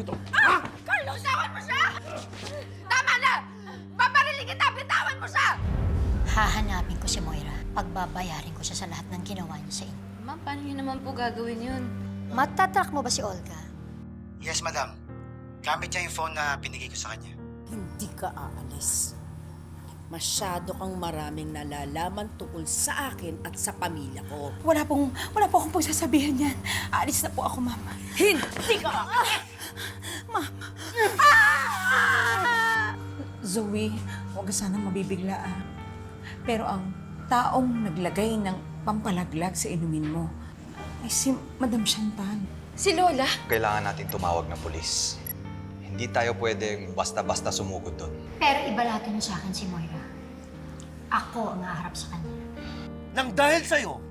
dito? Ha? Carlos, tawan mo siya! Tama na! Paparilin kita! Bitawan mo siya! Hahanapin ko si Moira. Pagbabayarin ko siya sa lahat ng ginawa niya sa inyo. Ma'am, paano niyo naman po gagawin yun? Matatrack mo ba si Olga? Yes, madam. Gamit niya yung phone na binigay ko sa kanya. Hindi ka aalis. Masyado kang maraming nalalaman tungkol sa akin at sa pamilya ko. Wala po akong pagsasabihan yan. Aalis na po ako, Mama. Hindi ka aalis! Mama. Zoe, huwag ka sanang mabibigla, ah. Pero ang taong naglagay ng pampalaglag sa inumin mo ay si Madam Chantal. Si Lola? Kailangan natin tumawag ng pulis. Hindi tayo pwedeng basta-basta sumugod doon. Pero ibalato niyo sa akin si Moira. Ako ang haharap sa kanya. Nang dahil sa'yo,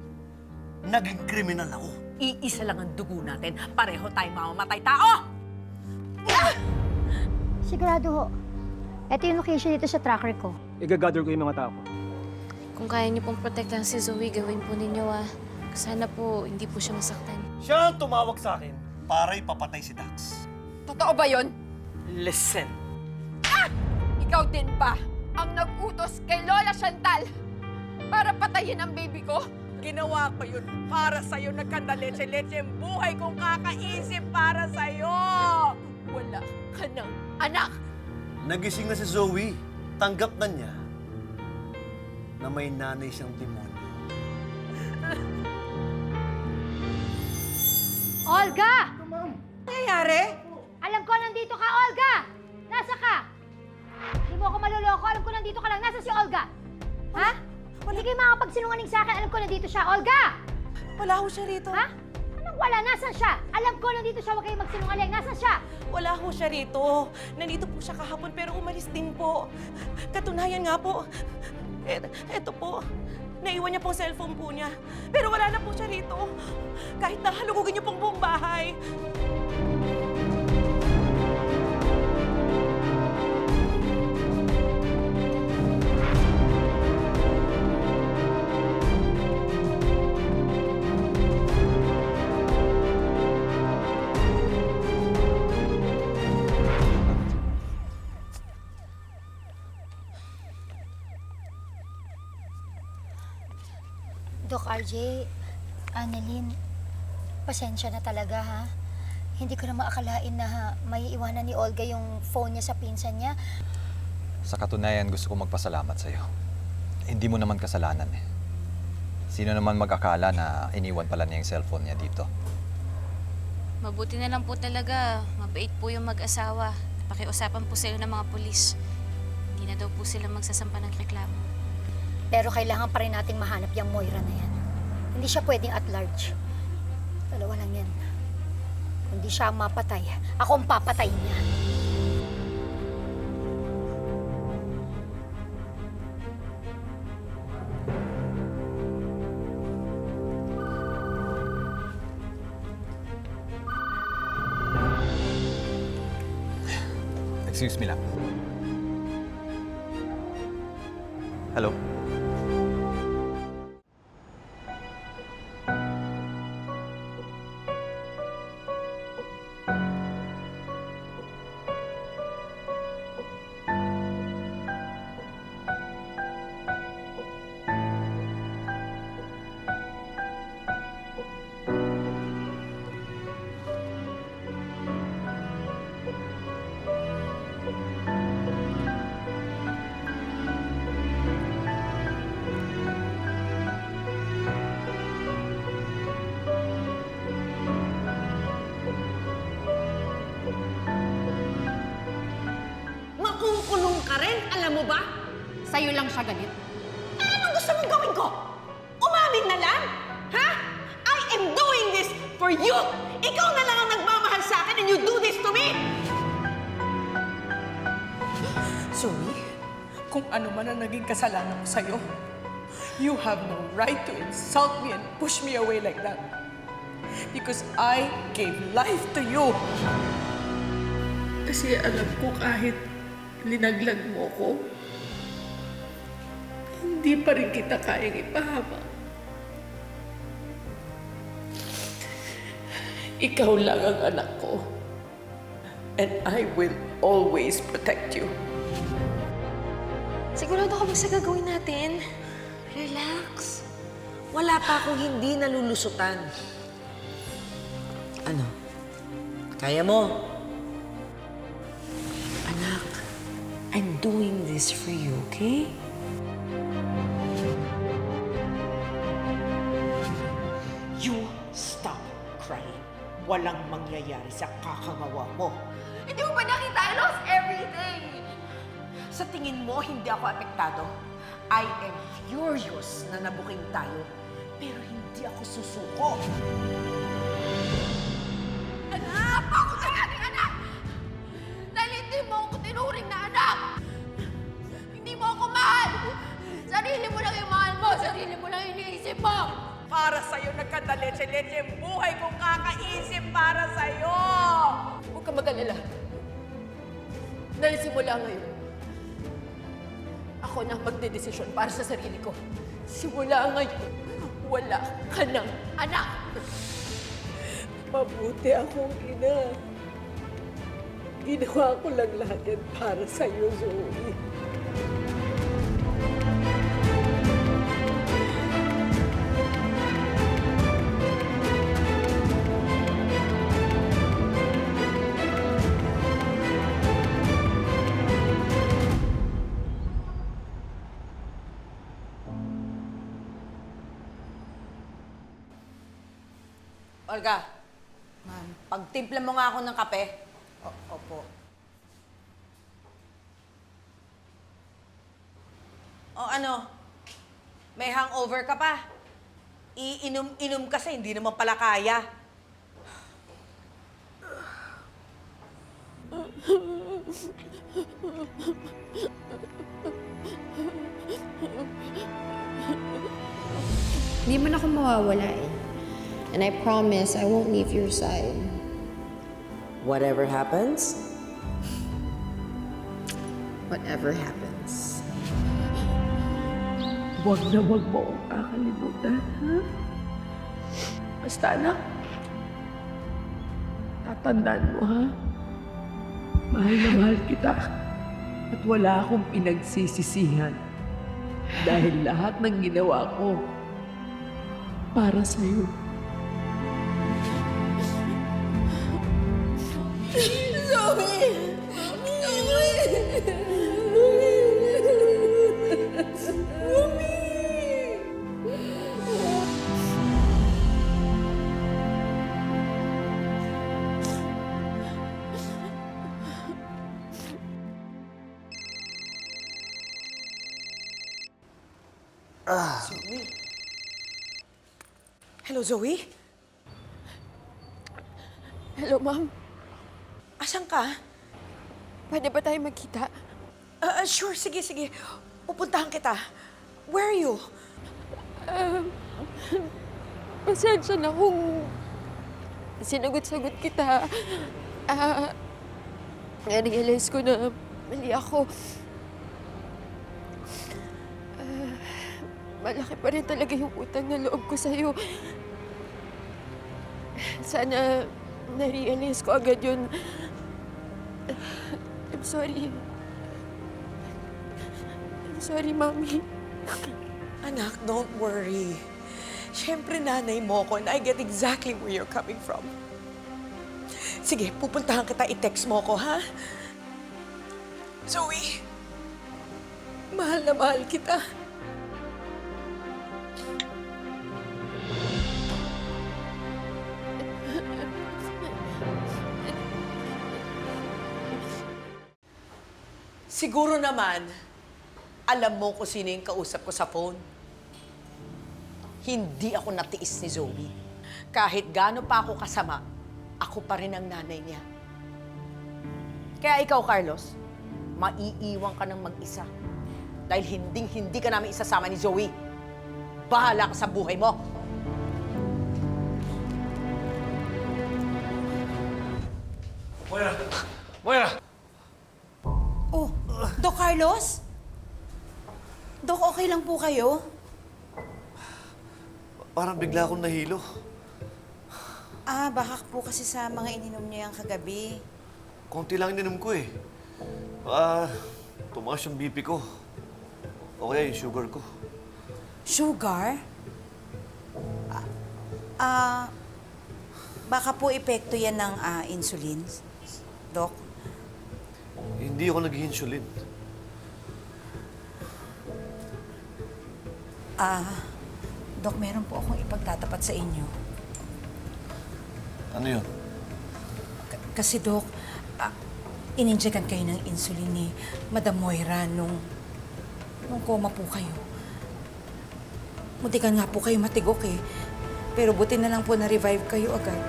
naging kriminal ako. Iisa lang ang dugo natin. Pareho tayong mamamatay tao! Sigurado ho. Ito yung location dito sa tracker ko. I-gather ko yung mga tao. Kung kaya niyo pong protektahan si Zoe, gawin po ninyo Sana po, hindi po siya masaktan. Siya ang tumawag sa akin para ipapatay si Dax. Totoo ba yun? Listen. Ikaw din ba ang nag-utos kay Lola Chantal para patayin ang baby ko? Ginawa ko yun para sa'yo. Nagkandaleche-leche ang buhay kong kakaisip para sa'yo! Wala ka ng anak! Nagising na si Zoe. Tanggap na niya na may nanay siyang demonyo. Olga! Nangyayari? Alam ko nandito ka, Olga! Nasa ka? Hindi mo ako maluloko. Alam ko nandito ka lang. Nasa si Olga? Ha? Hindi kayo makapagsinungaling sa akin. Alam ko nandito siya. Olga! Wala ho siya rito. Ha? Anong wala? Nasaan siya? Alam ko nandito siya. Huwag kayong magsinungaling. Nasaan siya? Wala ho siya rito. Nandito po siya kahapon pero umalis din po. Katunayan nga po. Eto po. Naiwan niya pong cellphone po niya. Pero wala na po siya rito. Kahit na halugugin niyo pong buong bahay. Doc RJ, Annalyn, pasensya na talaga, ha? Hindi ko na maakalain na may iwanan ni Olga yung phone niya sa pinsan niya. Sa katunayan, gusto ko magpasalamat sa'yo. Hindi mo naman kasalanan eh. Sino naman mag-akala na iniwan pala niya yung cellphone niya dito? Mabuti na lang po talaga. Mabait po yung mag-asawa. Napakiusapan po sila ng mga pulis. Hindi na daw po sila magsasampa ng reklamo. Pero kailangan pa rin nating mahanap yung Moira na yan. Hindi siya pwedeng at large. Dalawa lang yan. Kung di siya mapatay, ako ang papatayin niya. Excuse me lang. Hello? Makukulong ka rin, alam mo ba? Sa'yo lang siya galit. Anong gusto mong gawin ko? Umamin na lang? Ha? I am doing this for you! Ikaw na lang ang nagmamahal sa akin and you do this to me! Zoe, kung ano man ang naging kasalanan ko sa'yo, you have no right to insult me and push me away like that. Because I gave life to you. Kasi alam ko kahit linaglag mo ko, hindi pa rin kita kayang ipahama. Ikaw lang ang anak ko. And I will always protect you. Sigurado ka ba sa gagawin natin? Relax. Wala pa akong hindi nalulusutan. Ano? Kaya mo? Anak, I'm doing this for you, okay? You stop crying. Walang mangyayari sa kakangawa mo. Hindi mo ba nakita? I lost everything! Sa tingin mo, hindi ako apektado. I am furious na nabuking tayo. Pero hindi ako susuko. Anak! Bakit ka nating anak? Dahil hindi mo ako tinuring na anak! Hindi mo ako mahal! Sarili mo lang yung mahal mo! Sarili mo lang yung iniisip mo! Para sa'yo nagkadaletse-letse ang buhay kong kakaisip para sa'yo! Huwag ka mag-alala. Dahil simula ngayon, ako na magdedesisyon para sa sarili ko. Simula ngayon, wala ka ng anak! Mabuti akong ina. Ginawa ko lang lahat yan para sa'yo, Zoe. Olga, ma'am, pagtimpla mo nga ako ng kape. Opo. O ano? May hangover ka pa? Iinom-inom kasi, hindi naman pala kaya. Hindi man ako mawawala eh. And I promise I won't leave your side. Whatever happens? Whatever happens. Huwag na huwag mo akong kakalimutan, ha? Basta anak, tatandaan mo, ha? Mahal na mahal kita. At wala akong pinagsisisihan. Dahil lahat ng ginawa ko para sa'yo. Zoe? Hello, Zoe? Hello, Ma'am. Asan ka? Pwede ba tayo magkita? Sure, sige. Pupuntahan kita. Where are you? Pasensya na kung sinagot-sagot kita. Na-realize ko na mali ako. Malaki pa rin talaga yung utang na loob ko sa'yo. Sana na-realize ko agad yun. I'm sorry. I'm sorry, Mami. Anak, don't worry. Siyempre, nanay mo ko and I get exactly where you're coming from. Sige, pupuntahan kita, i-text mo ko, ha? Zoe, mahal na mahal kita. Siguro naman, alam mo kung sino yung kausap ko sa phone. Hindi ako natiis ni Zoe. Kahit gaano pa ako kasama, ako pa rin ang nanay niya. Kaya ikaw, Carlos, maiiwan ka ng mag-isa. Dahil hindi ka namin isasama ni Zoe. Bahala ka sa buhay mo. Moira! Oh, Doc Carlos? Doc, okay lang po kayo? Parang bigla akong nahilo. Baka po kasi sa mga ininom niyo yung kagabi. konti lang ininom ko eh. Tumaas yung BP ko. O kaya yung sugar ko. Sugar? Baka po epekto yan ng insulin, Dok. Hindi ako nag-insulin. Dok, meron po akong ipagtatapat sa inyo. Ano yun? Kasi, Dok, ininjekan kayo ng insulin ni Madam Moira nung coma po kayo. Muntikan nga po kayo matigok eh. Pero buti na lang po na-revive kayo agad.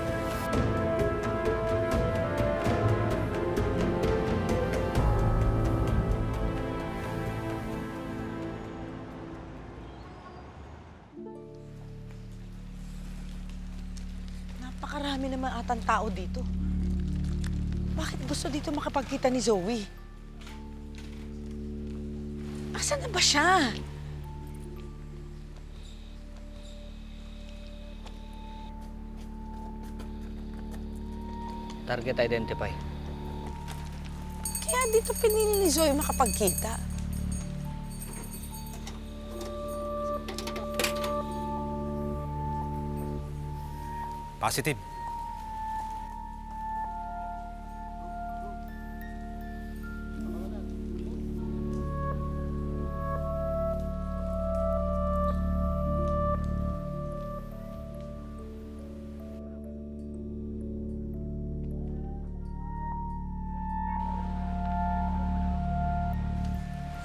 Napakarami naman atang tao dito. Bakit gusto dito makapagkita ni Zoe? Asan na ba siya? Target identify. Kaya dito pinili ni Zoe makapagkita. Positive.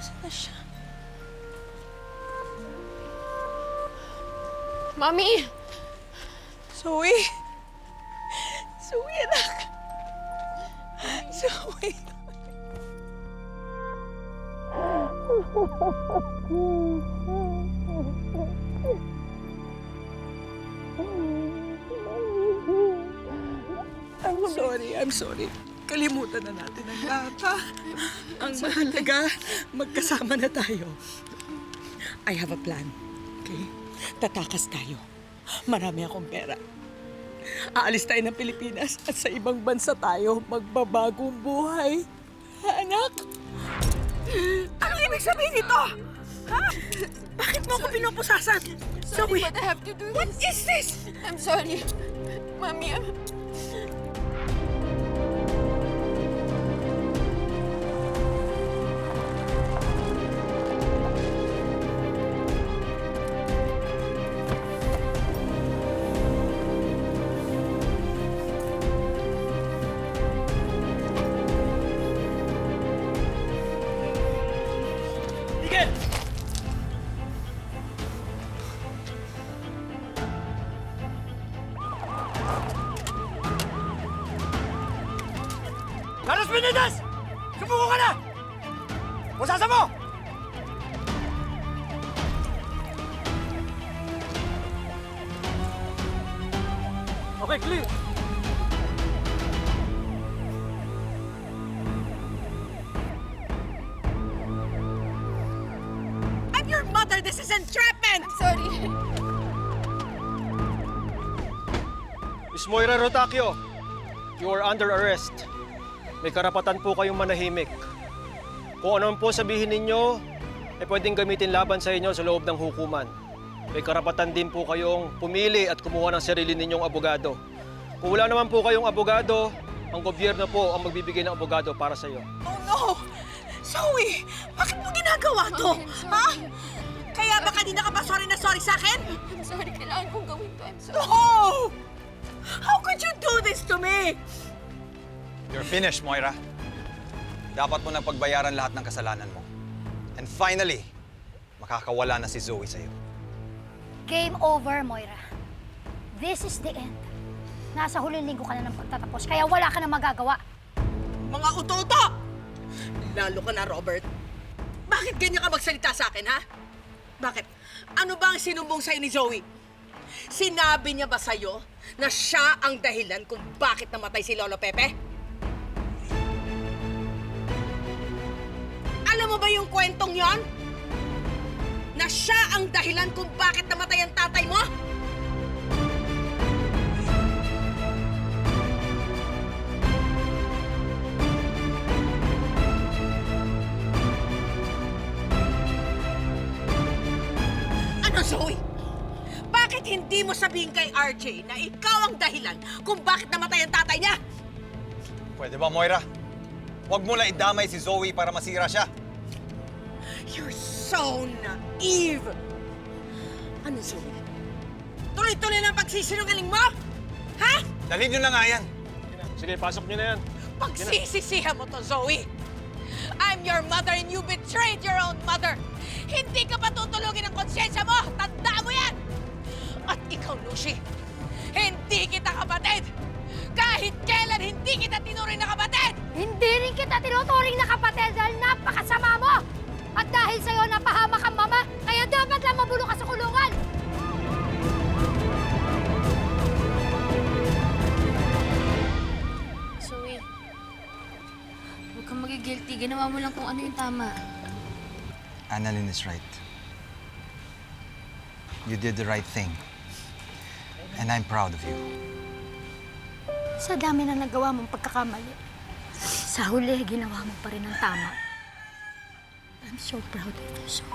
Asan na siya? Mami! Zoe! Zoe, anak! Zoe! I'm sorry. Kalimutan na natin ang lahat, ha? Ang mahalaga, magkasama na tayo. I have a plan, okay? Tatakas tayo. Marami akong pera. Aalis tayo ng Pilipinas at sa ibang bansa tayo magbabagong buhay. Ha, anak? Anong ibig sabihin nito? Ha? Bakit mo ako pinupusasan? Sorry, but I have to do this. What is this? I'm sorry. Mami, Carlos Benitez! Sumuko ka na! Pusasa mo! Okay, clear. I'm your mother. This is entrapment. sorry. Miss Moira Rotacio, you are under arrest. May karapatan po kayong manahimik. Kung ano po sabihin ninyo, ay pwedeng gamitin laban sa inyo sa loob ng hukuman. May karapatan din po kayong pumili at kumuha ng sarili ninyong abogado. Kung wala naman po kayong abogado, ang gobyerno po ang magbibigay ng abogado para sa iyo. Oh no! Zoe! Bakit mo ginagawa to? Ha? Kaya ba kanina ka pa sorry na sorry sa akin? I'm sorry. Kailangan kong gawin to. I'm sorry. No! How could you do this to me? You're finished, Moira. Dapat mo nang pagbayaran lahat ng kasalanan mo. And finally, makakawala na si Zoe sa'yo. Game over, Moira. This is the end. Nasa huling linggo ka na ng pagtatapos, kaya wala ka na magagawa. Mga uto-uto! Lalo ka na, Robert. Bakit ganyan ka magsalita sa akin, ha? Bakit? Ano ba ang sinumbong sa'yo ni Zoe? Sinabi niya ba sa'yo na siya ang dahilan kung bakit namatay si Lolo Pepe? Alam mo ba yung kwentong yon? Na siya ang dahilan kung bakit namatay ang tatay mo? Zoe, bakit hindi mo sabihin kay RJ na ikaw ang dahilan kung bakit namatay ang tatay niya? Pwede ba, Moira? Huwag mo lang idamay si Zoe para masira siya. You're so naive! Ano, Zoe? Tuloy-tuloy lang pagsisinungaling mo? Ha? Dalhin nyo na nga yan. Sige, pasok niyo na yan. Pagsisisihan mo to, Zoe! I'm your mother and you betrayed your own mother! Hindi ka patutulugin ang konsyensya mo! Tandaan mo yan! At ikaw, Lucy, hindi kita kapatid! Kahit kailan hindi kita tinuring na kapatid! Hindi rin kita tinuturing na kapatid dahil napakasama mo! At dahil sa'yo napahamak ang mama, kaya dapat lang mabulok ka sa kulungan! Zoe, huwag kang magigilty. Ginawa mo lang kung ano yung tama. Annalyn is right. You did the right thing. And I'm proud of you. Sa dami na nagawa mong pagkakamali, sa huli, ginawa mo pa rin ang tama. I'm so proud of you, Zoe.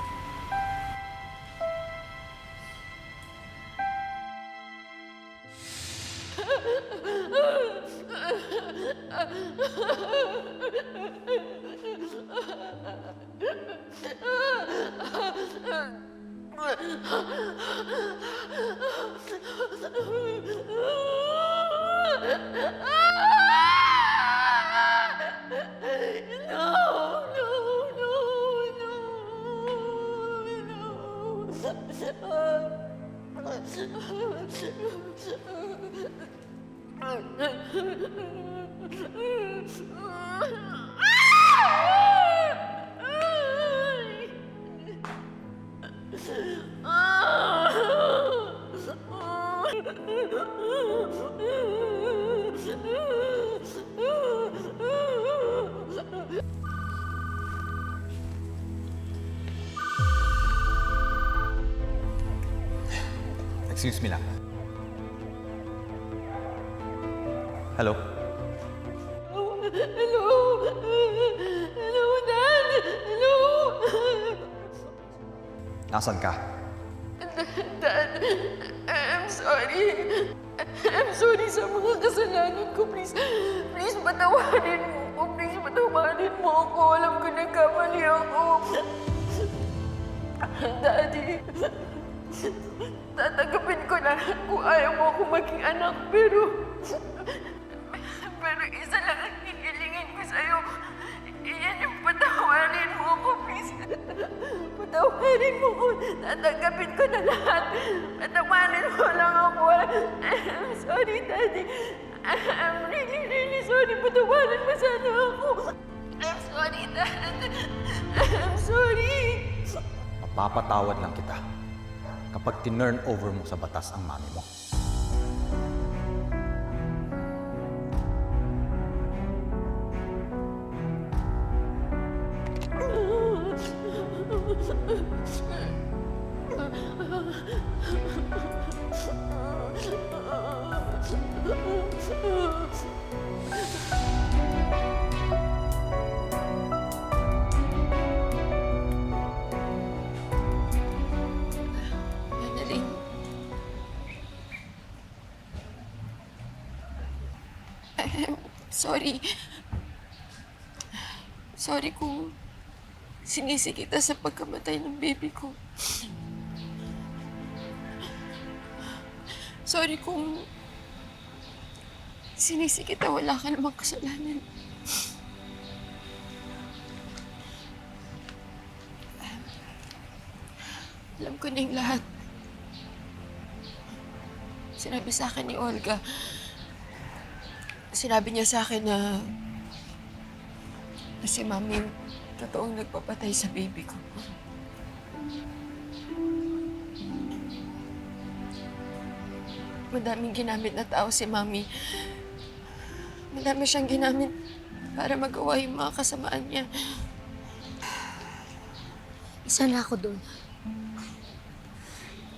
Excuse me lang. Hello? Hello? Hello, Dad? Hello? Nasaan ka? Dad, I'm sorry. I'm sorry sa mga kasalanan ko. Please patawarin mo ako. Please patawarin mo ako. Alam ko nagkamali ako. Daddy, tatanggapin ko lahat kung ayaw mo ako maging anak. Pero isa lang ang hihilingin ko sa'yo. Iyan yung patawarin mo ako, please. Patawarin mo ko. Tatanggapin ko na lahat. Patawarin mo lang ako. I'm sorry, Daddy. I'm really sorry. Patawarin mo sana ako. I'm sorry, Dad. I'm sorry. Mapapatawad lang kita kapag tinurn over mo sa batas ang mami mo. Annalyn. Sorry. Sorry kung sinisi kita sa pagkamatay ng baby ko. Sorry kung sinisi kita, wala ka namang kasalanan. Alam ko na yung lahat. Sinabi sa akin ni Olga. Sinabi niya sa akin na si Mami yung totoong nagpapatay sa baby ko. Madaming ginamit na tao si Mami. Madami siyang ginamit para magawa yung mga kasamaan niya. Isa na ako doon.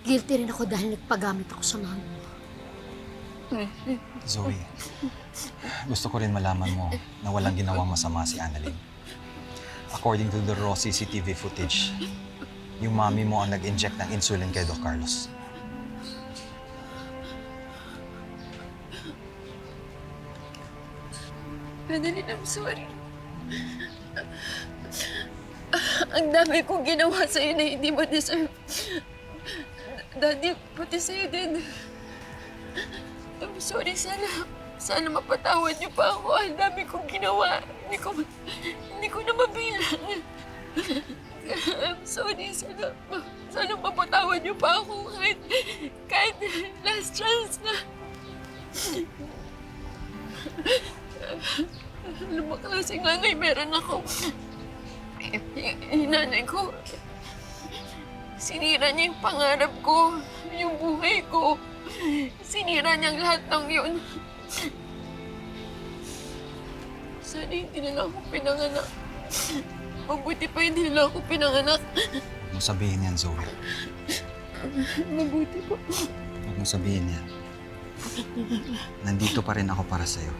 Guilty rin ako dahil nagpagamit ako sa mama mo. Zoe, gusto ko rin malaman mo na walang ginawang masama si Annalyn. According to the raw CCTV footage, Yung mami mo ang nag-inject ng insulin kay Doc Carlos. Annalyn, I'm sorry. Ang dami kong ginawa sa'yo na hindi mo deserve. Daddy, pati sa'yo din. I'm sorry, sana mapatawad niyo pa ako. Ang dami kong ginawa. Hindi ko na mabilang. I'm sorry, sana mapatawad niyo pa ako kahit last chance na. Alam mo, klaseng nanay meron ako. Yung nanay ko, sinira niya yung pangarap ko, yung buhay ko. Sinira niyang lahat ng yun. Sana hindi nila ako pinanganak. Mabuti pa hindi nila ako pinanganak. Huwag mo sabihin yan, Zoe. Mabuti pa. Huwag mo sabihin yan. Nandito pa rin ako para sa'yo.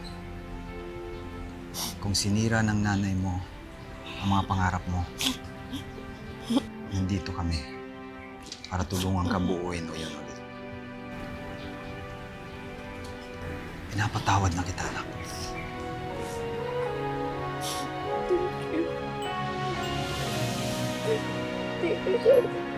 Kung sinira ng nanay mo ang mga pangarap mo, nandito kami para tulungan ka buuin o yun ulit. Pinapatawad na kita, anak. Thank you, sir.